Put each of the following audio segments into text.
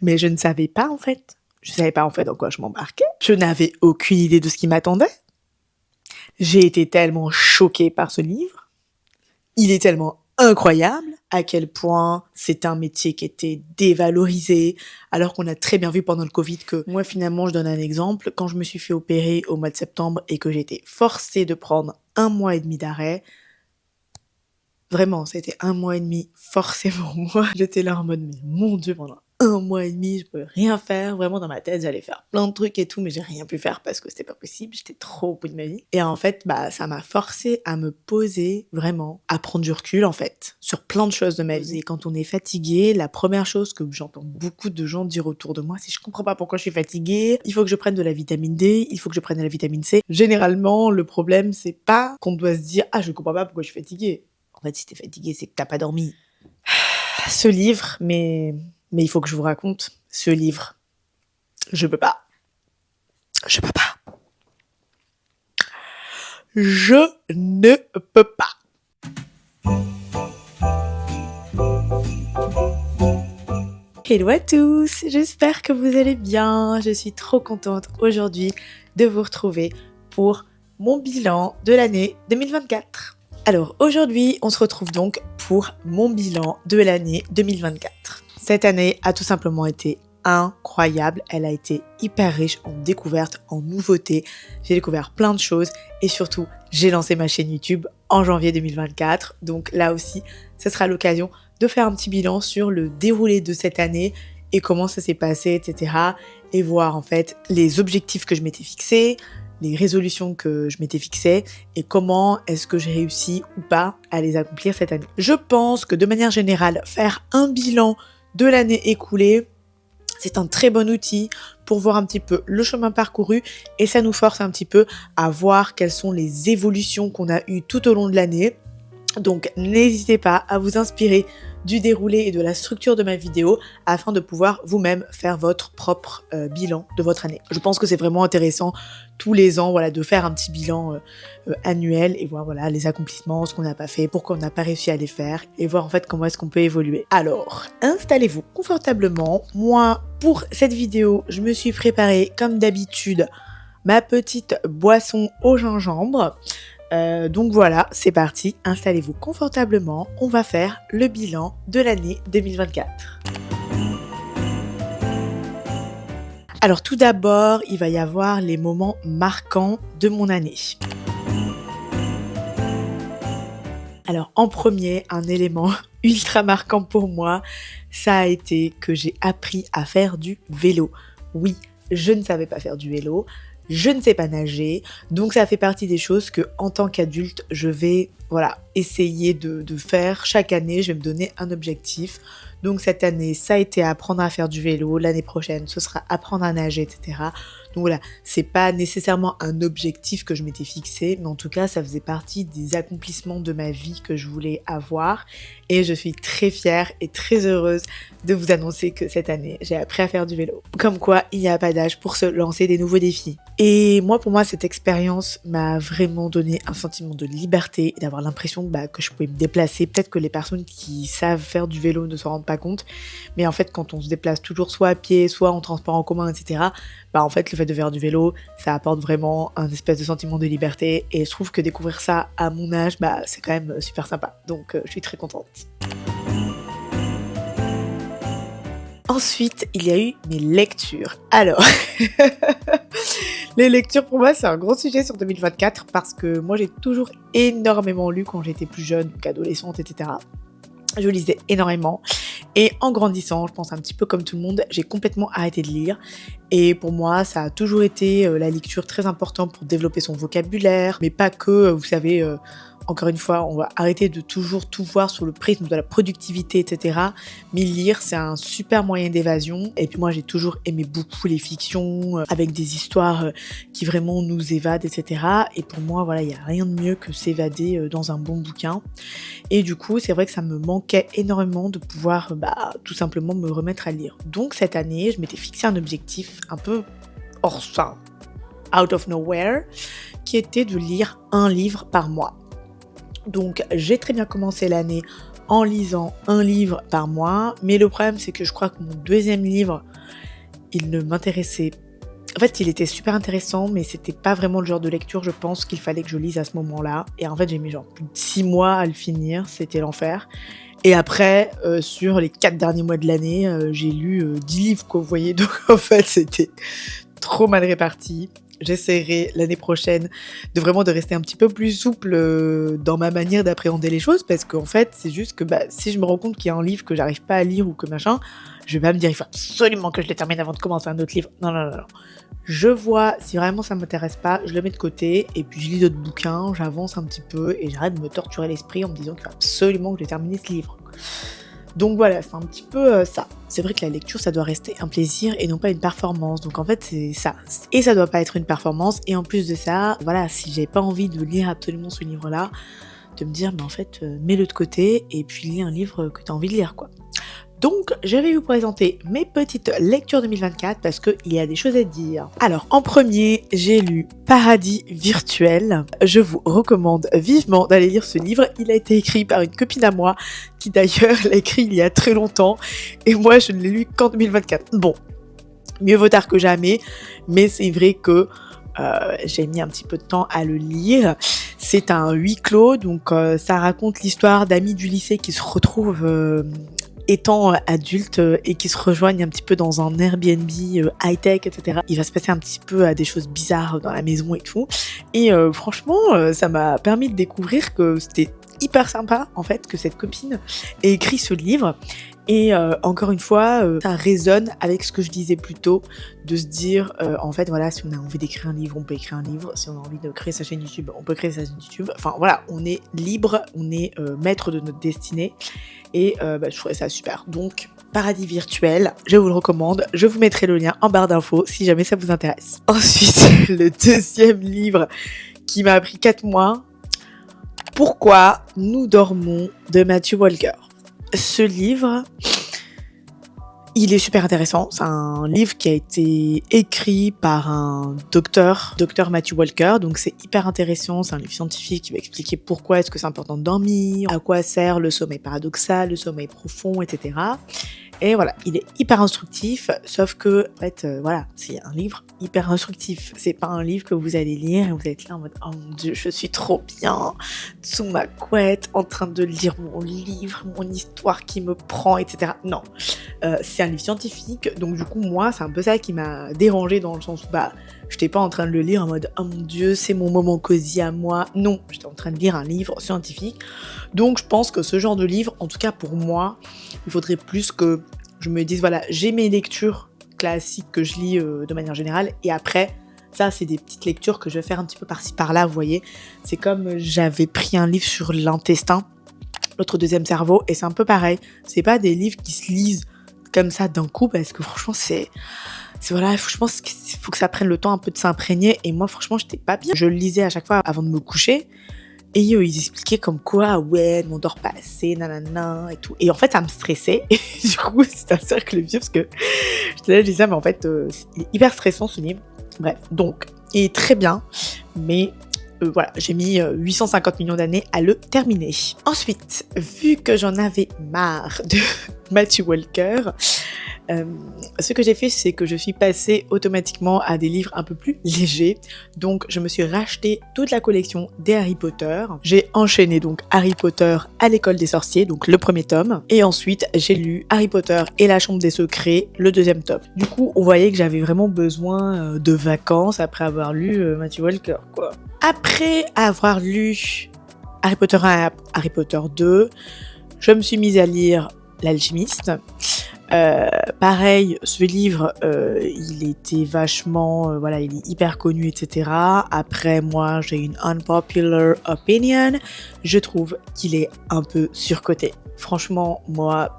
Mais je ne savais pas en fait. Je savais pas en fait dans quoi je m'embarquais. Je n'avais aucune idée de ce qui m'attendait. J'ai été tellement choquée par ce livre. Il est tellement incroyable à quel point c'est un métier qui était dévalorisé, alors qu'on a très bien vu pendant le Covid que moi finalement, je donne un exemple, quand je me suis fait opérer au mois de septembre et que j'ai été forcée de prendre 1 mois et demi d'arrêt, vraiment, c'était 1 mois et demi forcé pour moi. J'étais là en mode, mais mon Dieu, pendant 1 mois et demi, je pouvais rien faire. Vraiment, dans ma tête, j'allais faire plein de trucs et tout, mais j'ai rien pu faire parce que c'était pas possible. J'étais trop au bout de ma vie. Et en fait, ça m'a forcé à me poser vraiment, à prendre du recul, en fait, sur plein de choses de ma vie. Et quand on est fatigué, la première chose que j'entends beaucoup de gens dire autour de moi, c'est je comprends pas pourquoi je suis fatiguée, il faut que je prenne de la vitamine D, il faut que je prenne de la vitamine C. Généralement, le problème, c'est pas qu'on doit se dire, ah, je comprends pas pourquoi je suis fatiguée. En fait, si t'es fatigué, c'est que t'as pas dormi. Ce livre, mais il faut que je vous raconte, ce livre, je peux pas. Je peux pas. Je ne peux pas. Hello à tous, j'espère que vous allez bien. Je suis trop contente aujourd'hui de vous retrouver pour mon bilan de l'année 2024. Alors aujourd'hui, on se retrouve donc pour mon bilan de l'année 2024. Cette année a tout simplement été incroyable, elle a été hyper riche en découvertes, en nouveautés. J'ai découvert plein de choses et surtout, j'ai lancé ma chaîne YouTube en janvier 2024. Donc là aussi, ce sera l'occasion de faire un petit bilan sur le déroulé de cette année et comment ça s'est passé, etc. Et voir en fait les objectifs que je m'étais fixés, les résolutions que je m'étais fixées et comment est-ce que j'ai réussi ou pas à les accomplir cette année. Je pense que de manière générale, faire un bilan de l'année écoulée, c'est un très bon outil pour voir un petit peu le chemin parcouru et ça nous force un petit peu à voir quelles sont les évolutions qu'on a eues tout au long de l'année. Donc n'hésitez pas à vous inspirer du déroulé et de la structure de ma vidéo afin de pouvoir vous-même faire votre propre bilan de votre année. Je pense que c'est vraiment intéressant tous les ans de faire un petit bilan annuel et voir les accomplissements, ce qu'on n'a pas fait, pourquoi on n'a pas réussi à les faire et voir en fait comment est-ce qu'on peut évoluer. Alors, installez-vous confortablement. Moi, pour cette vidéo, je me suis préparée comme d'habitude ma petite boisson au gingembre. Donc voilà, c'est parti, installez-vous confortablement, on va faire le bilan de l'année 2024. Alors tout d'abord, il va y avoir les moments marquants de mon année. Alors en premier, un élément ultra marquant pour moi, ça a été que j'ai appris à faire du vélo. Oui, je ne savais pas faire du vélo. Je ne sais pas nager, donc ça fait partie des choses que, en tant qu'adulte, je vais essayer de faire. Chaque année, je vais me donner un objectif. Donc cette année, ça a été apprendre à faire du vélo. L'année prochaine, ce sera apprendre à nager, etc. Donc voilà, c'est pas nécessairement un objectif que je m'étais fixé, mais en tout cas, ça faisait partie des accomplissements de ma vie que je voulais avoir. Et je suis très fière et très heureuse de vous annoncer que cette année, j'ai appris à faire du vélo. Comme quoi, il n'y a pas d'âge pour se lancer des nouveaux défis. Et pour moi, cette expérience m'a vraiment donné un sentiment de liberté et d'avoir l'impression que je pouvais me déplacer. Peut-être que les personnes qui savent faire du vélo ne s'en rendent pas compte, mais en fait, quand on se déplace toujours soit à pied, soit en transport en commun, etc., en fait, le fait de faire du vélo, ça apporte vraiment un espèce de sentiment de liberté et je trouve que découvrir ça à mon âge, c'est quand même super sympa. Donc, je suis très contente. Ensuite, il y a eu mes lectures. Alors, les lectures pour moi, c'est un gros sujet sur 2024 parce que moi, j'ai toujours énormément lu quand j'étais plus jeune, donc adolescente, etc. Je lisais énormément et en grandissant, je pense un petit peu comme tout le monde, j'ai complètement arrêté de lire et pour moi, ça a toujours été la lecture très importante pour développer son vocabulaire, mais pas que, vous savez, encore une fois, on va arrêter de toujours tout voir sous le prisme de la productivité, etc. Mais lire, c'est un super moyen d'évasion. Et puis moi, j'ai toujours aimé beaucoup les fictions avec des histoires qui vraiment nous évadent, etc. Et pour moi, il n'y a rien de mieux que s'évader dans un bon bouquin. Et du coup, c'est vrai que ça me manquait énormément de pouvoir tout simplement me remettre à lire. Donc cette année, je m'étais fixé un objectif un peu out of nowhere, qui était de lire un livre par mois. Donc j'ai très bien commencé l'année en lisant un livre par mois. Mais le problème, c'est que je crois que mon deuxième livre, il ne m'intéressait pas. En fait, il était super intéressant, mais c'était pas vraiment le genre de lecture, je pense, qu'il fallait que je lise à ce moment-là. Et en fait, j'ai mis genre plus de 6 mois à le finir, c'était l'enfer. Et après, sur les 4 derniers mois de l'année, j'ai lu 10 livres, quoi, vous voyez. Donc en fait, c'était trop mal réparti. J'essaierai l'année prochaine de rester un petit peu plus souple dans ma manière d'appréhender les choses, parce qu'en fait, c'est juste que si je me rends compte qu'il y a un livre que j'arrive pas à lire ou que machin, je vais pas me dire il faut absolument que je le termine avant de commencer un autre livre. Non, non, non, non. Je vois si vraiment ça m'intéresse pas, je le mets de côté et puis je lis d'autres bouquins, j'avance un petit peu et j'arrête de me torturer l'esprit en me disant qu'il faut absolument que je termine ce livre. Donc voilà, c'est un petit peu ça. C'est vrai que la lecture, ça doit rester un plaisir et non pas une performance. Donc en fait, c'est ça. Et ça doit pas être une performance. Et en plus de ça, voilà, si j'ai pas envie de lire absolument ce livre-là, de me dire, en fait, mets-le de côté et puis lis un livre que tu as envie de lire, quoi. Donc, je vais vous présenter mes petites lectures 2024 parce qu'il y a des choses à dire. Alors, en premier, j'ai lu Paradis virtuel. Je vous recommande vivement d'aller lire ce livre. Il a été écrit par une copine à moi qui d'ailleurs l'a écrit il y a très longtemps et moi, je ne l'ai lu qu'en 2024. Bon, mieux vaut tard que jamais, mais c'est vrai que j'ai mis un petit peu de temps à le lire. C'est un huis clos, donc ça raconte l'histoire d'amis du lycée qui se retrouvent étant adultes et qui se rejoignent un petit peu dans un Airbnb high-tech, etc. Il va se passer un petit peu des choses bizarres dans la maison et tout. Et franchement, ça m'a permis de découvrir que c'était hyper sympa, en fait, que cette copine ait écrit ce livre. Et encore une fois, ça résonne avec ce que je disais plus tôt, de se dire, en fait, voilà, si on a envie d'écrire un livre, on peut écrire un livre. Si on a envie de créer sa chaîne YouTube, on peut créer sa chaîne YouTube. Enfin, voilà, on est libre, on est maître de notre destinée. Et je trouvais ça super. Donc, Paradis virtuel, je vous le recommande. Je vous mettrai le lien en barre d'infos si jamais ça vous intéresse. Ensuite, le deuxième livre qui m'a pris 4 mois, Pourquoi nous dormons de Matthew Walker. Ce livre, il est super intéressant. C'est un livre qui a été écrit par un docteur Matthew Walker. Donc c'est hyper intéressant. C'est un livre scientifique qui va expliquer pourquoi est-ce que c'est important de dormir, à quoi sert le sommeil paradoxal, le sommeil profond, etc. Et voilà, il est hyper instructif, sauf que, en fait, voilà, c'est un livre hyper instructif. C'est pas un livre que vous allez lire et vous êtes là en mode « Oh mon Dieu, je suis trop bien, sous ma couette, en train de lire mon livre, mon histoire qui me prend, etc. » Non, c'est un livre scientifique, donc du coup, moi, c'est un peu ça qui m'a dérangée dans le sens où, j'étais pas en train de le lire en mode « Oh mon Dieu, c'est mon moment cosy à moi. » Non, j'étais en train de lire un livre scientifique. Donc, je pense que ce genre de livre, en tout cas pour moi, il faudrait plus que je me dise, voilà, j'ai mes lectures classiques que je lis de manière générale, et après, ça, c'est des petites lectures que je vais faire un petit peu par-ci par-là, vous voyez. C'est comme j'avais pris un livre sur l'intestin, notre deuxième cerveau, et c'est un peu pareil. C'est pas des livres qui se lisent comme ça d'un coup, parce que franchement, voilà, je pense qu'il faut que ça prenne le temps un peu de s'imprégner, et moi, franchement, j'étais pas bien. Je le lisais à chaque fois avant de me coucher, et ils expliquaient comme quoi, ouais, on dort pas assez, nanana, et tout. Et en fait, ça me stressait. Et du coup, c'est un cercle vicieux parce que je disais, mais en fait, c'est hyper stressant ce livre. Bref, donc, il est très bien, mais voilà, j'ai mis 850 millions d'années à le terminer. Ensuite, vu que j'en avais marre de Matthew Walker, ce que j'ai fait, c'est que je suis passée automatiquement à des livres un peu plus légers. Donc, je me suis racheté toute la collection des Harry Potter. J'ai enchaîné donc Harry Potter à l'école des sorciers, donc le premier tome. Et ensuite, j'ai lu Harry Potter et la chambre des secrets, le deuxième tome. Du coup, on voyait que j'avais vraiment besoin de vacances après avoir lu Matthew Walker, quoi. Après avoir lu Harry Potter 1 et Harry Potter 2, je me suis mise à lire L'Alchimiste. Pareil, ce livre, il était vachement, voilà, il est hyper connu, etc. Après, moi, j'ai une unpopular opinion. Je trouve qu'il est un peu surcoté. Franchement, moi,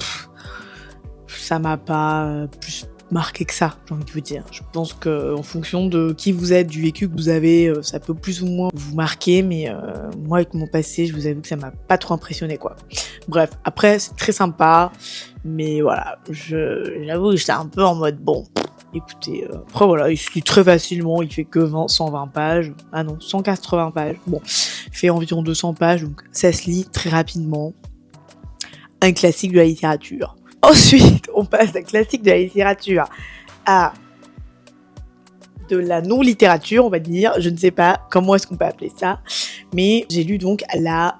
ça m'a pas plus marqué que ça, j'ai envie de vous dire. Je pense que en fonction de qui vous êtes, du vécu que vous avez, ça peut plus ou moins vous marquer, mais moi, avec mon passé, je vous avoue que ça m'a pas trop impressionné, quoi. Bref, après, c'est très sympa, mais voilà, j'avoue que j'étais un peu en mode, bon, écoutez, après voilà, il se lit très facilement, il fait que 120 pages, ah non, 180 pages, bon, il fait environ 200 pages, donc ça se lit très rapidement. un classique de la littérature. Ensuite, on passe d'un classique de la littérature à de la non-littérature, on va dire. Je ne sais pas comment est-ce qu'on peut appeler ça. Mais j'ai lu donc la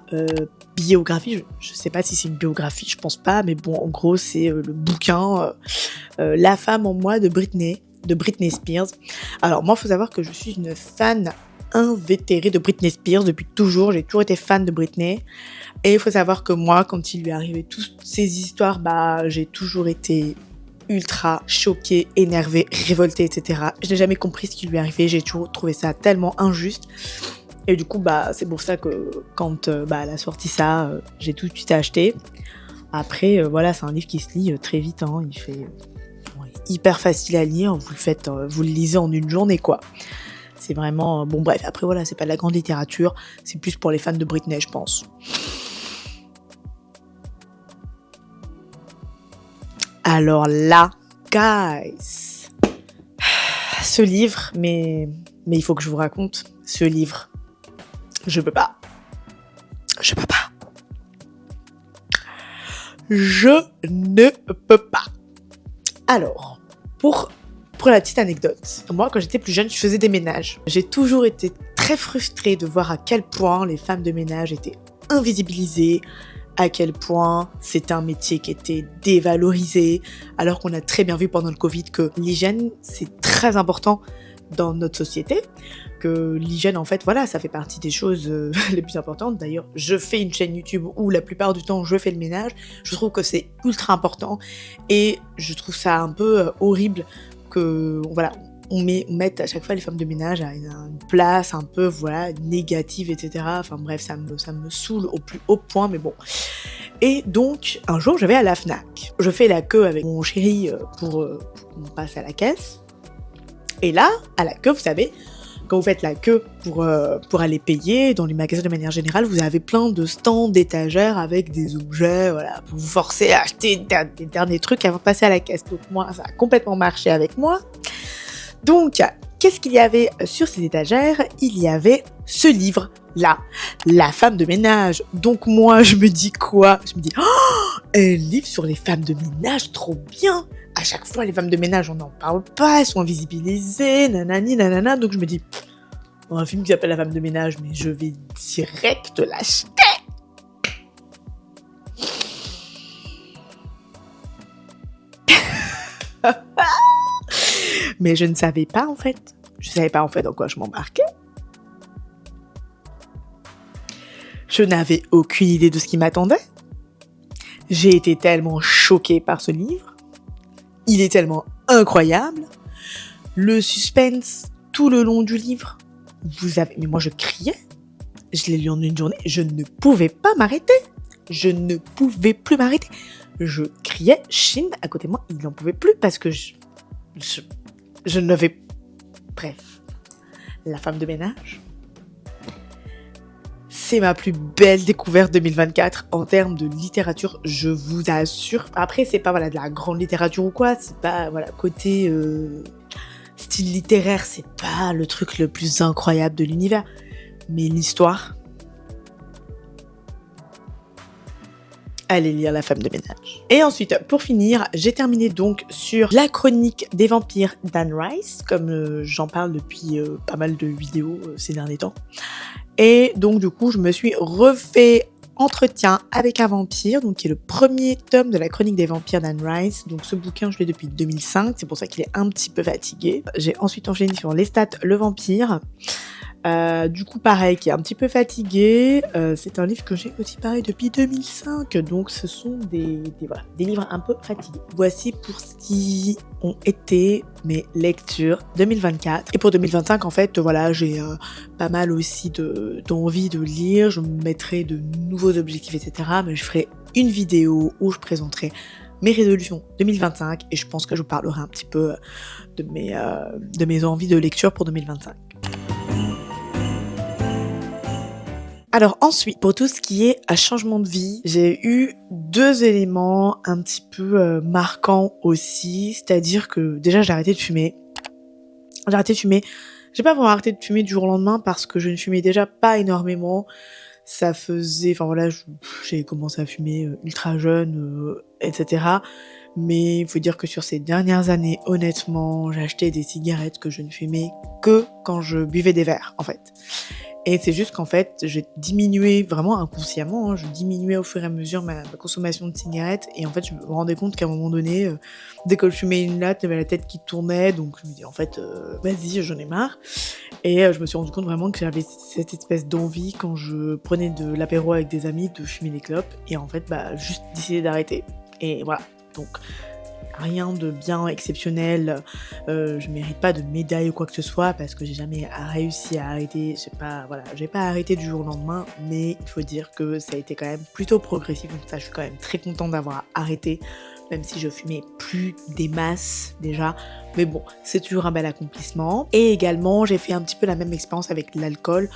biographie. Je ne sais pas si c'est une biographie, je pense pas. Mais bon, en gros, c'est le bouquin La femme en moi de Britney Spears. Alors moi, il faut savoir que je suis une fan invétérée de Britney Spears depuis toujours. J'ai toujours été fan de Britney. Et il faut savoir que moi, quand il lui arrivait toutes ces histoires, j'ai toujours été ultra choquée, énervée, révoltée, etc. Je n'ai jamais compris ce qui lui arrivait. J'ai toujours trouvé ça tellement injuste. Et du coup, c'est pour ça que quand elle a sorti ça, j'ai tout de suite acheté. Après, voilà, c'est un livre qui se lit très vite. Hein. Il fait hyper facile à lire. Vous le lisez en une journée, quoi. C'est vraiment... bon, bref, après, voilà, c'est pas de la grande littérature. C'est plus pour les fans de Britney, je pense. Alors là, guys, ce livre, mais il faut que je vous raconte, ce livre, je peux pas. Je ne peux pas. Alors, pour la petite anecdote, moi, quand j'étais plus jeune, je faisais des ménages. J'ai toujours été très frustrée de voir à quel point les femmes de ménage étaient invisibilisées, à quel point c'était un métier qui était dévalorisé, alors qu'on a très bien vu pendant le Covid que l'hygiène, c'est très important dans notre société, que l'hygiène, en fait, voilà, ça fait partie des choses les plus importantes. D'ailleurs, je fais une chaîne YouTube où la plupart du temps, je fais le ménage. Je trouve que c'est ultra important et je trouve ça un peu horrible que, voilà, on mette à chaque fois les femmes de ménage à une place un peu, voilà, négative, etc. Enfin bref, ça me saoule au plus haut point, mais bon. Et donc, un jour, je vais à la Fnac. Je fais la queue avec mon chéri pour qu'on passe à la caisse. Et là, à la queue, vous savez, quand vous faites la queue pour aller payer, dans les magasins de manière générale, vous avez plein de stands, d'étagères avec des objets, voilà, pour vous forcer à acheter des derniers trucs avant de passer à la caisse. Donc moi, ça a complètement marché avec moi. Donc, qu'est-ce qu'il y avait sur ces étagères ? Il y avait ce livre-là, La femme de ménage. Donc moi, je me dis quoi ? Je me dis, oh, un livre sur les femmes de ménage, trop bien ! À chaque fois, les femmes de ménage, on n'en parle pas, elles sont invisibilisées, nanani, nanana. Donc je me dis, un film qui s'appelle La femme de ménage, mais je vais direct l'acheter. Mais je ne savais pas en fait. Je savais pas en fait dans quoi je m'embarquais. Je n'avais aucune idée de ce qui m'attendait. J'ai été tellement choquée par ce livre. Il est tellement incroyable. Le suspense tout le long du livre. Mais moi je criais. Je l'ai lu en une journée. Je ne pouvais pas m'arrêter. Je ne pouvais plus m'arrêter. Je criais. Shin à côté de moi, il n'en pouvait plus parce que je n'avais... Bref, La femme de ménage, c'est ma plus belle découverte 2024 en termes de littérature, je vous assure. Après, c'est pas de la grande littérature ou quoi, c'est pas côté style littéraire, c'est pas le truc le plus incroyable de l'univers. Mais l'histoire, allez lire La femme de ménage. Et ensuite, pour finir, j'ai terminé donc sur la chronique des vampires d'Anne Rice, comme j'en parle depuis pas mal de vidéos ces derniers temps. Et donc du coup, je me suis refait Entretien avec un vampire, donc qui est le premier tome de la chronique des vampires d'Anne Rice. Donc ce bouquin, je l'ai depuis 2005, c'est pour ça qu'il est un petit peu fatigué. J'ai ensuite enchaîné sur Lestat le vampire. Du coup pareil, qui est un petit peu fatigué, c'est un livre que j'ai aussi pareil depuis 2005, donc ce sont des livres un peu fatigués. Voici pour ce qui ont été mes lectures 2024, et pour 2025 en fait j'ai pas mal aussi d'envie de lire, je me mettrai de nouveaux objectifs etc, mais je ferai une vidéo où je présenterai mes résolutions 2025 et je pense que je vous parlerai un petit peu de mes envies de lecture pour 2025. Alors ensuite, pour tout ce qui est à changement de vie, j'ai eu 2 éléments un petit peu marquants aussi, c'est-à-dire que déjà j'ai arrêté de fumer. J'ai pas vraiment arrêté de fumer du jour au lendemain parce que je ne fumais déjà pas énormément. Ça faisait enfin voilà, j'ai commencé à fumer, ultra jeune, et cetera. Mais il faut dire que sur ces dernières années, honnêtement, j'ai acheté des cigarettes que je ne fumais que quand je buvais des verres, en fait. Et c'est juste qu'en fait, j'ai diminué vraiment inconsciemment, hein, je diminuais au fur et à mesure ma consommation de cigarettes et en fait, je me rendais compte qu'à un moment donné, dès que je fumais une latte, j'avais la tête qui tournait donc je me dis: «En fait, vas-y, j'en ai marre» et je me suis rendu compte vraiment que j'avais cette espèce d'envie quand je prenais de l'apéro avec des amis de fumer des clopes et en fait, bah, juste décider d'arrêter et voilà. Donc rien de bien exceptionnel, je mérite pas de médaille ou quoi que ce soit parce que j'ai jamais réussi à arrêter. J'ai pas arrêté du jour au lendemain, mais il faut dire que ça a été quand même plutôt progressif, donc ça je suis quand même très contente d'avoir arrêté, même si je fumais plus des masses déjà. Mais bon, c'est toujours un bel accomplissement. Et également, j'ai fait un petit peu la même expérience avec l'alcool.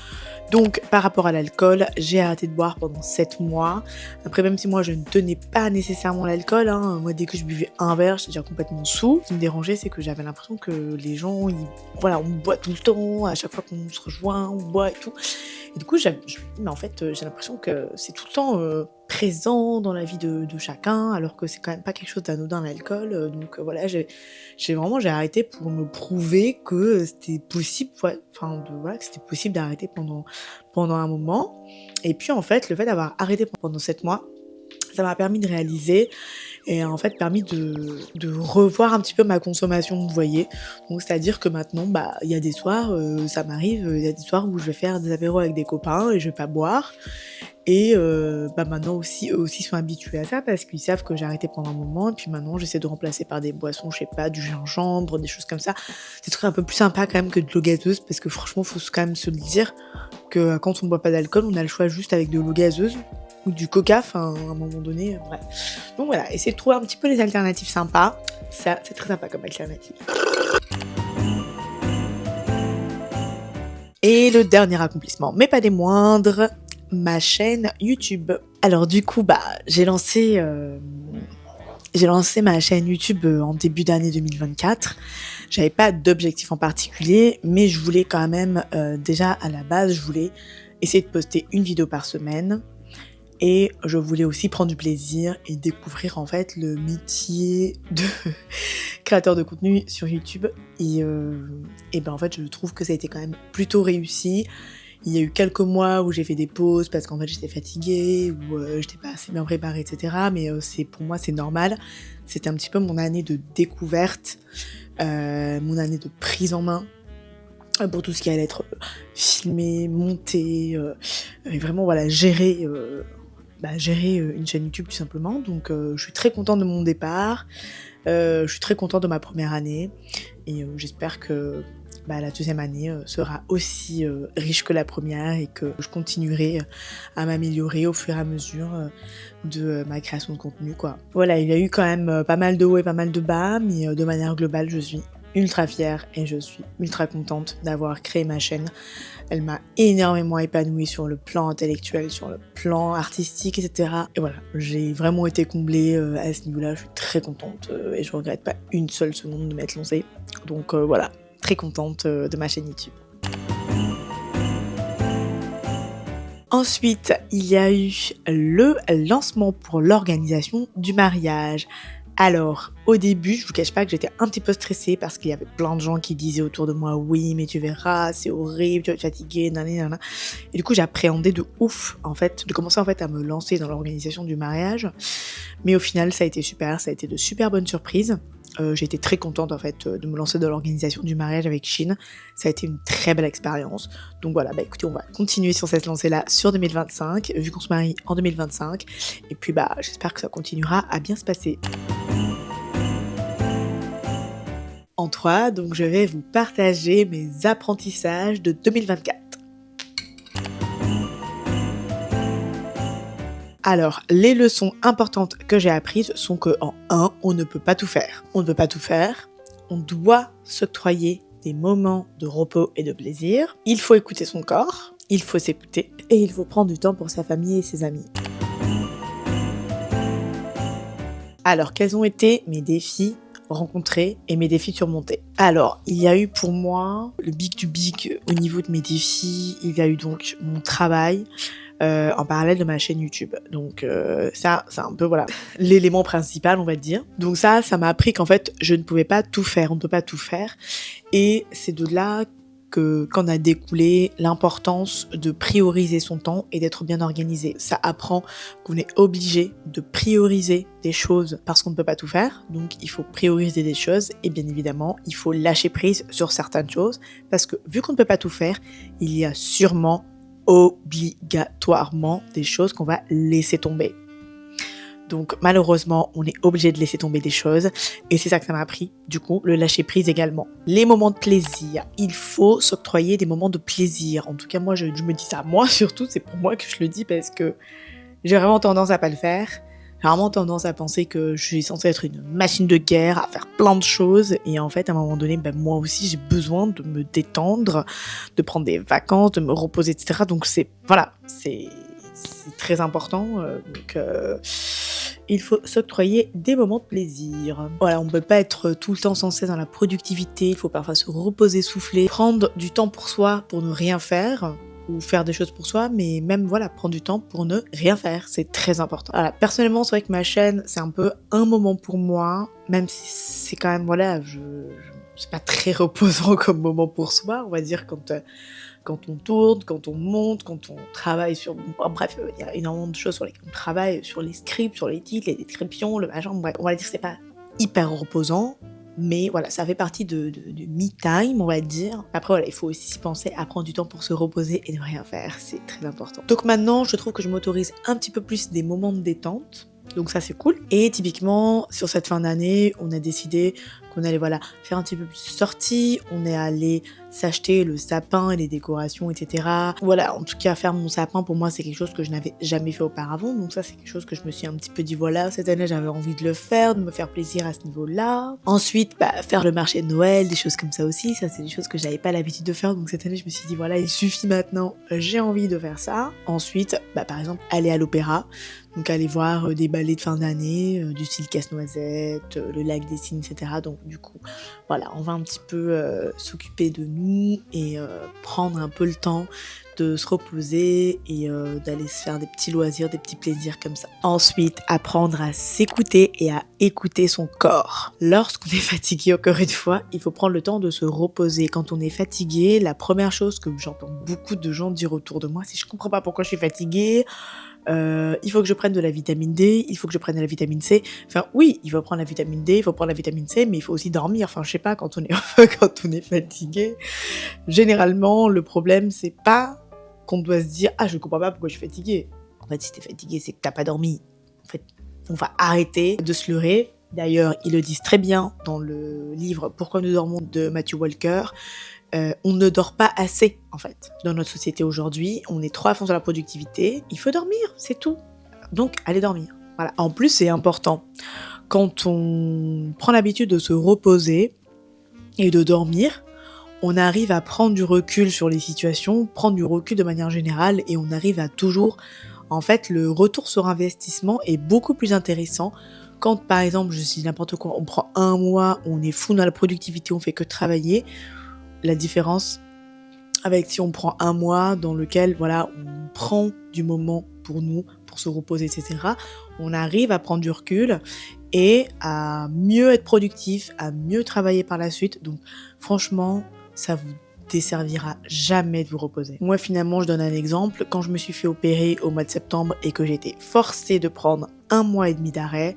Donc, par rapport à l'alcool, j'ai arrêté de boire pendant 7 mois. Après, même si moi, je ne tenais pas nécessairement l'alcool, hein, moi, dès que je buvais un verre, j'étais déjà complètement saoul. Ce qui me dérangeait, c'est que j'avais l'impression que les gens, voilà, on boit tout le temps, à chaque fois qu'on se rejoint, on boit et tout. Et du coup, je me dis, mais en fait, j'ai l'impression que c'est tout le temps présent dans la vie de chacun, alors que c'est quand même pas quelque chose d'anodin l'alcool. Donc voilà, j'ai arrêté pour me prouver que c'était possible, que c'était possible d'arrêter pendant un moment. Et puis en fait, le fait d'avoir arrêté pendant 7 mois, ça m'a permis de réaliser et en fait permis de revoir un petit peu ma consommation, vous voyez. Donc c'est-à-dire que maintenant, bah, il y a des soirs, ça m'arrive, il y a des soirs où je vais faire des apéros avec des copains et je vais pas boire. Et bah, maintenant aussi, eux aussi sont habitués à ça parce qu'ils savent que j'ai arrêté pendant un moment et puis maintenant j'essaie de remplacer par des boissons, je sais pas, du gingembre, des choses comme ça. Des trucs un peu plus sympas quand même que de l'eau gazeuse parce que franchement, faut quand même se le dire que quand on boit pas d'alcool, on a le choix juste avec de l'eau gazeuse ou du coca, à un moment donné, bref. Donc voilà, essayez de trouver un petit peu les alternatives sympas. Ça, c'est très sympa comme alternative. Et le dernier accomplissement, mais pas des moindres, ma chaîne YouTube. Alors du coup, bah, j'ai lancé ma chaîne YouTube en début d'année 2024. J'avais pas d'objectif en particulier, mais je voulais quand même, déjà à la base, je voulais essayer de poster une vidéo par semaine. Et je voulais aussi prendre du plaisir et découvrir en fait le métier de créateur de contenu sur YouTube. Et ben en fait je trouve que ça a été quand même plutôt réussi. Il y a eu quelques mois où j'ai fait des pauses parce qu'en fait j'étais fatiguée ou j'étais pas assez bien préparée, etc. Mais pour moi c'est normal. C'était un petit peu mon année de découverte, mon année de prise en main pour tout ce qui allait être filmé, monté, et vraiment voilà gérer une chaîne YouTube tout simplement. Donc je suis très contente de mon départ, je suis très contente de ma première année et j'espère que la deuxième année sera aussi riche que la première et que je continuerai à m'améliorer au fur et à mesure de ma création de contenu, quoi. Voilà, il y a eu quand même pas mal de hauts et pas mal de bas, mais de manière globale, je suis ultra fière et je suis ultra contente d'avoir créé ma chaîne. Elle m'a énormément épanouie sur le plan intellectuel, sur le plan artistique, etc. Et voilà, j'ai vraiment été comblée à ce niveau-là. Je suis très contente et je regrette pas une seule seconde de m'être lancée. Donc voilà, très contente de ma chaîne YouTube. Ensuite, il y a eu le lancement pour l'organisation du mariage. Alors, au début, je vous cache pas que j'étais un petit peu stressée parce qu'il y avait plein de gens qui disaient autour de moi « Oui, mais tu verras, c'est horrible, tu vas te fatiguer, nanana. » Et du coup, j'appréhendais de ouf, en fait, de commencer en fait à me lancer dans l'organisation du mariage. Mais au final, ça a été super, ça a été de super bonnes surprises. J'ai été très contente en fait de me lancer dans l'organisation du mariage avec Chine. Ça a été une très belle expérience. Donc voilà, écoutez, on va continuer sur cette lancée-là sur 2025, vu qu'on se marie en 2025. Et puis j'espère que ça continuera à bien se passer. En 3, donc je vais vous partager mes apprentissages de 2024. Alors, les leçons importantes que j'ai apprises sont que en 1, on ne peut pas tout faire. On ne peut pas tout faire, on doit s'octroyer des moments de repos et de plaisir. Il faut écouter son corps, il faut s'écouter et il faut prendre du temps pour sa famille et ses amis. Alors, quels ont été mes défis rencontrés et mes défis surmontés? Alors, il y a eu pour moi le big du big au niveau de mes défis. Il y a eu donc mon travail. en parallèle de ma chaîne YouTube. Donc ça, c'est un peu voilà l'élément principal, on va dire. Donc ça m'a appris qu'en fait, je ne pouvais pas tout faire, on ne peut pas tout faire. Et c'est de là qu'en a découlé l'importance de prioriser son temps et d'être bien organisé. Ça apprend qu'on est obligé de prioriser des choses parce qu'on ne peut pas tout faire. Donc il faut prioriser des choses et bien évidemment, il faut lâcher prise sur certaines choses parce que vu qu'on ne peut pas tout faire, il y a sûrement obligatoirement des choses qu'on va laisser tomber. Donc malheureusement, on est obligé de laisser tomber des choses et c'est ça que ça m'a appris, du coup, le lâcher prise également. Les moments de plaisir, il faut s'octroyer des moments de plaisir. En tout cas, moi, je me dis ça, moi surtout, c'est pour moi que je le dis parce que j'ai vraiment tendance à pas le faire. J'ai vraiment tendance à penser que je suis censée être une machine de guerre, à faire plein de choses et en fait, à un moment donné, moi aussi, j'ai besoin de me détendre, de prendre des vacances, de me reposer, etc. Donc c'est très important. Il faut s'octroyer des moments de plaisir. Voilà, on ne peut pas être tout le temps sans cesse dans la productivité, il faut parfois se reposer, souffler, prendre du temps pour soi pour ne rien faire, ou faire des choses pour soi, mais même voilà, prendre du temps pour ne rien faire, c'est très important. Voilà, personnellement, c'est vrai que ma chaîne, c'est un peu un moment pour moi, même si c'est quand même, voilà, c'est pas très reposant comme moment pour soi, on va dire, quand on tourne, quand on monte, quand on travaille sur... Bref, il y a énormément de choses sur lesquelles on travaille, sur les scripts, sur les titres, les descriptions, le machin, bref, on va dire que c'est pas hyper reposant, mais voilà, ça fait partie de me time, on va dire. Après voilà, il faut aussi penser à prendre du temps pour se reposer et ne rien faire, c'est très important. Donc maintenant, je trouve que je m'autorise un petit peu plus des moments de détente, donc ça c'est cool. Et typiquement, sur cette fin d'année, on a décidé qu'on allait voilà, faire un petit peu plus de sorties, on est allé s'acheter le sapin et les décorations, etc. Voilà, en tout cas, faire mon sapin, pour moi, c'est quelque chose que je n'avais jamais fait auparavant, donc ça, c'est quelque chose que je me suis un petit peu dit, voilà, cette année, j'avais envie de le faire, de me faire plaisir à ce niveau-là. Ensuite, faire le marché de Noël, des choses comme ça aussi, ça, c'est des choses que j'avais pas l'habitude de faire, donc cette année, je me suis dit, voilà, il suffit maintenant, j'ai envie de faire ça. Ensuite, par exemple, aller à l'opéra, donc aller voir des ballets de fin d'année, du style Casse-Noisette, le Lac des Cygnes, etc. Donc du coup, voilà, on va un petit peu s'occuper de nous et prendre un peu le temps de se reposer et d'aller se faire des petits loisirs, des petits plaisirs comme ça. Ensuite, apprendre à s'écouter et à écouter son corps. Lorsqu'on est fatigué, encore une fois, il faut prendre le temps de se reposer. Quand on est fatigué, la première chose que j'entends beaucoup de gens dire autour de moi, c'est « je comprends pas pourquoi je suis fatiguée ». Il faut que je prenne de la vitamine D, il faut que je prenne de la vitamine C. Enfin oui, il faut prendre la vitamine D, il faut prendre la vitamine C, mais il faut aussi dormir. Enfin je sais pas, quand on est fatigué, généralement le problème c'est pas qu'on doit se dire ah je comprends pas pourquoi je suis fatiguée. En fait si t'es fatigué c'est que t'as pas dormi. En fait on va arrêter de se leurrer. D'ailleurs ils le disent très bien dans le livre Pourquoi nous dormons de Matthew Walker. On ne dort pas assez, en fait. Dans notre société aujourd'hui, on est trop à fond sur la productivité. Il faut dormir, c'est tout. Donc, allez dormir. Voilà. En plus, c'est important. Quand on prend l'habitude de se reposer et de dormir, on arrive à prendre du recul sur les situations, prendre du recul de manière générale, et on arrive à toujours... En fait, le retour sur investissement est beaucoup plus intéressant quand, par exemple, je dis n'importe quoi, on prend un mois, on est fou dans la productivité, on fait que travailler. La différence avec si on prend un mois dans lequel voilà on prend du moment pour nous, pour se reposer, etc. On arrive à prendre du recul et à mieux être productif, à mieux travailler par la suite. Donc franchement, ça vous desservira jamais de vous reposer. Moi finalement, je donne un exemple. Quand je me suis fait opérer au mois de septembre et que j'étais forcée de prendre 1 mois et demi d'arrêt,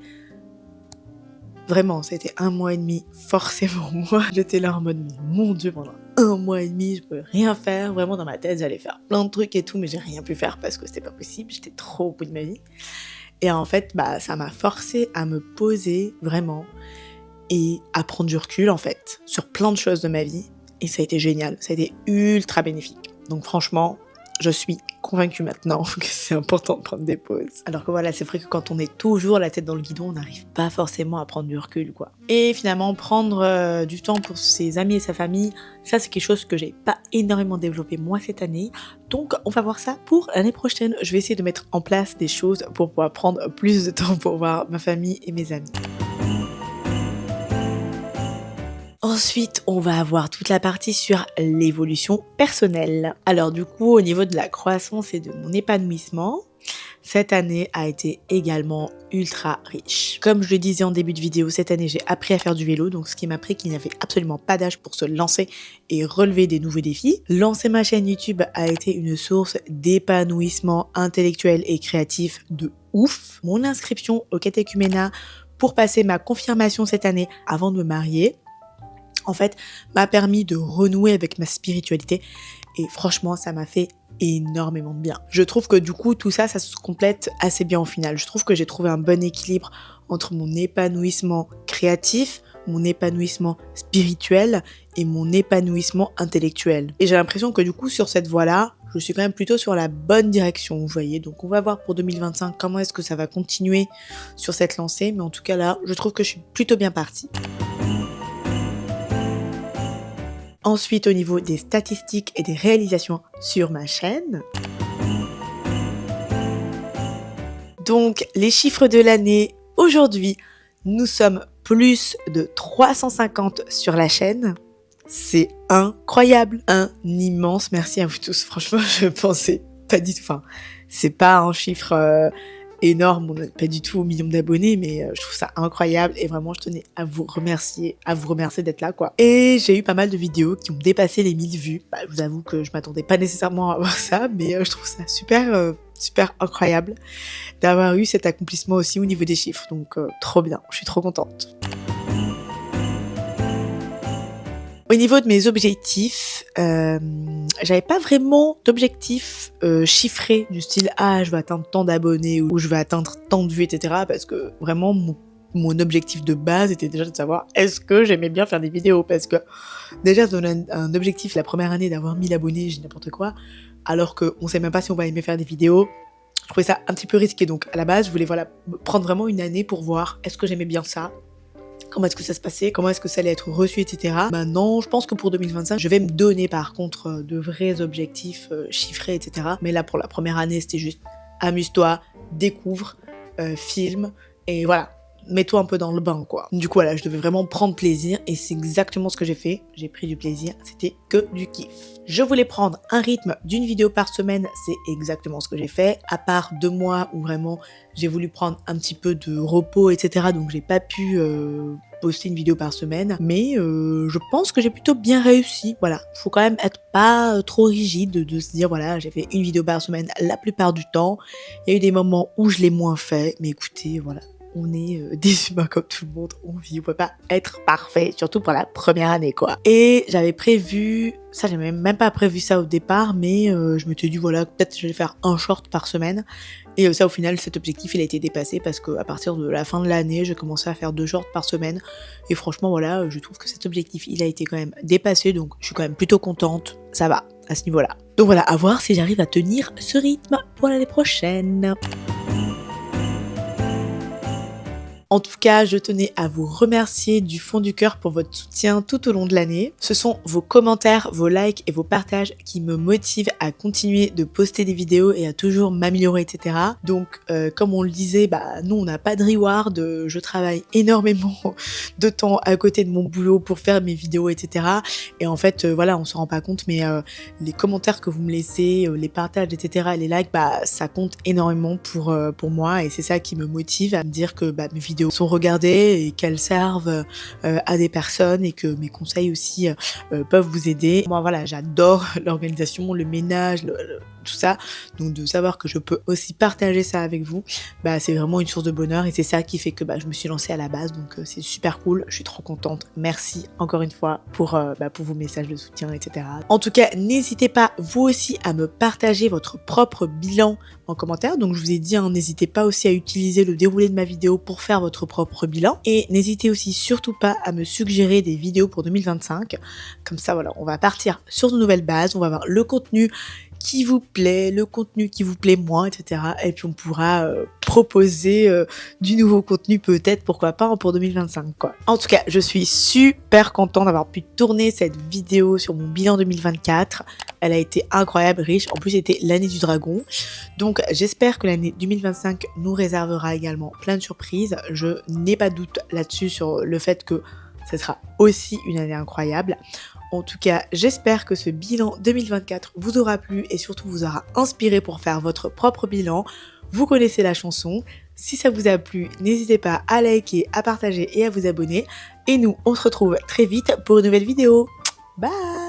vraiment, c'était 1 mois et demi forcé pour moi. J'étais là en mode, mais mon Dieu, pendant 1 mois et demi, je peux rien faire. Vraiment, dans ma tête, j'allais faire plein de trucs et tout, mais j'ai rien pu faire parce que c'était pas possible. J'étais trop au bout de ma vie. Et en fait, ça m'a forcé à me poser vraiment et à prendre du recul, en fait, sur plein de choses de ma vie. Et ça a été génial. Ça a été ultra bénéfique. Donc franchement, je suis convaincue maintenant que c'est important de prendre des pauses. Alors que voilà, c'est vrai que quand on est toujours la tête dans le guidon, on n'arrive pas forcément à prendre du recul, quoi. Et finalement, prendre du temps pour ses amis et sa famille, ça c'est quelque chose que j'ai pas énormément développé moi cette année. Donc on va voir ça pour l'année prochaine. Je vais essayer de mettre en place des choses pour pouvoir prendre plus de temps pour voir ma famille et mes amis. Ensuite, on va avoir toute la partie sur l'évolution personnelle. Alors du coup, au niveau de la croissance et de mon épanouissement, cette année a été également ultra riche. Comme je le disais en début de vidéo, cette année j'ai appris à faire du vélo, donc ce qui m'a appris qu'il n'y avait absolument pas d'âge pour se lancer et relever des nouveaux défis. Lancer ma chaîne YouTube a été une source d'épanouissement intellectuel et créatif de ouf. Mon inscription au catéchuménat pour passer ma confirmation cette année avant de me marier, en fait, m'a permis de renouer avec ma spiritualité et franchement, ça m'a fait énormément de bien. Je trouve que du coup, tout ça, ça se complète assez bien au final. Je trouve que j'ai trouvé un bon équilibre entre mon épanouissement créatif, mon épanouissement spirituel et mon épanouissement intellectuel. Et j'ai l'impression que du coup, sur cette voie-là, je suis quand même plutôt sur la bonne direction, vous voyez. Donc on va voir pour 2025 comment est-ce que ça va continuer sur cette lancée. Mais en tout cas là, je trouve que je suis plutôt bien partie. Ensuite, au niveau des statistiques et des réalisations sur ma chaîne. Donc, les chiffres de l'année, aujourd'hui, nous sommes plus de 350 sur la chaîne. C'est incroyable. Un immense merci à vous tous. Franchement, je pensais pas du tout. Enfin, c'est pas un chiffre énorme, on n'est pas du tout au million d'abonnés, mais je trouve ça incroyable et vraiment je tenais à vous remercier d'être là quoi. Et j'ai eu pas mal de vidéos qui ont dépassé les 1000 vues. Bah, je vous avoue que je m'attendais pas nécessairement à avoir ça, mais je trouve ça super incroyable d'avoir eu cet accomplissement aussi au niveau des chiffres. Donc trop bien, je suis trop contente. Au niveau de mes objectifs, j'avais pas vraiment d'objectifs chiffrés du style « Ah, je vais atteindre tant d'abonnés » ou « Je vais atteindre tant de vues, etc. » Parce que vraiment, mon objectif de base était déjà de savoir est-ce que j'aimais bien faire des vidéos. Parce que déjà, se donner un objectif la première année d'avoir 1000 abonnés, j'ai n'importe quoi, alors qu'on sait même pas si on va aimer faire des vidéos. Je trouvais ça un petit peu risqué. Donc à la base, je voulais prendre vraiment une année pour voir est-ce que j'aimais bien ça. Comment est-ce que ça se passait, comment est-ce que ça allait être reçu, etc. Maintenant, je pense que pour 2025, je vais me donner par contre de vrais objectifs chiffrés, etc. Mais là, pour la première année, c'était juste amuse-toi, découvre, filme, et voilà. Mets-toi un peu dans le bain, quoi. Du coup, voilà, je devais vraiment prendre plaisir et c'est exactement ce que j'ai fait. J'ai pris du plaisir, c'était que du kiff. Je voulais prendre un rythme d'une vidéo par semaine, c'est exactement ce que j'ai fait. À part 2 mois où vraiment j'ai voulu prendre un petit peu de repos, etc. Donc j'ai pas pu poster une vidéo par semaine. Mais je pense que j'ai plutôt bien réussi. Voilà, faut quand même être pas trop rigide de se dire voilà, j'ai fait une vidéo par semaine la plupart du temps. Il y a eu des moments où je l'ai moins fait, mais écoutez, voilà. On est des humains comme tout le monde, on vit, on peut pas être parfait, surtout pour la première année quoi. Et j'avais prévu, ça j'avais même pas prévu ça au départ, mais je m'étais dit voilà, peut-être je vais faire un short par semaine. Et ça au final cet objectif il a été dépassé parce qu'à partir de la fin de l'année, j'ai commencé à faire 2 shorts par semaine. Et franchement voilà, je trouve que cet objectif il a été quand même dépassé, donc je suis quand même plutôt contente, ça va à ce niveau-là. Donc voilà, à voir si j'arrive à tenir ce rythme pour l'année prochaine. En tout cas, je tenais à vous remercier du fond du cœur pour votre soutien tout au long de l'année. Ce sont vos commentaires, vos likes et vos partages qui me motivent à continuer de poster des vidéos et à toujours m'améliorer, etc. Donc, comme on le disait, nous, on n'a pas de reward. Je travaille énormément de temps à côté de mon boulot pour faire mes vidéos, etc. Et en fait, voilà, on s'en rend pas compte, mais les commentaires que vous me laissez, les partages, etc., les likes, ça compte énormément pour moi et c'est ça qui me motive à me dire que mes vidéos sont regardées et qu'elles servent à des personnes et que mes conseils aussi peuvent vous aider. Moi voilà, j'adore l'organisation, le ménage, tout ça, donc de savoir que je peux aussi partager ça avec vous, c'est vraiment une source de bonheur et c'est ça qui fait que je me suis lancée à la base, donc c'est super cool, je suis trop contente. Merci encore une fois pour vos messages de soutien, etc. En tout cas, n'hésitez pas vous aussi à me partager votre propre bilan en commentaire, donc je vous ai dit, n'hésitez pas aussi à utiliser le déroulé de ma vidéo pour faire votre propre bilan et n'hésitez aussi surtout pas à me suggérer des vidéos pour 2025, comme ça voilà, on va partir sur de nouvelles bases, on va voir le contenu qui vous plaît, le contenu qui vous plaît moins, etc. Et puis on pourra proposer du nouveau contenu peut-être, pourquoi pas, pour 2025 quoi. En tout cas, je suis super contente d'avoir pu tourner cette vidéo sur mon bilan 2024. Elle a été incroyable, riche. En plus, c'était l'année du dragon. Donc, j'espère que l'année 2025 nous réservera également plein de surprises. Je n'ai pas de doute là-dessus sur le fait que ça sera aussi une année incroyable. En tout cas, j'espère que ce bilan 2024 vous aura plu et surtout vous aura inspiré pour faire votre propre bilan. Vous connaissez la chanson. Si ça vous a plu, n'hésitez pas à liker, à partager et à vous abonner. Et nous, on se retrouve très vite pour une nouvelle vidéo. Bye!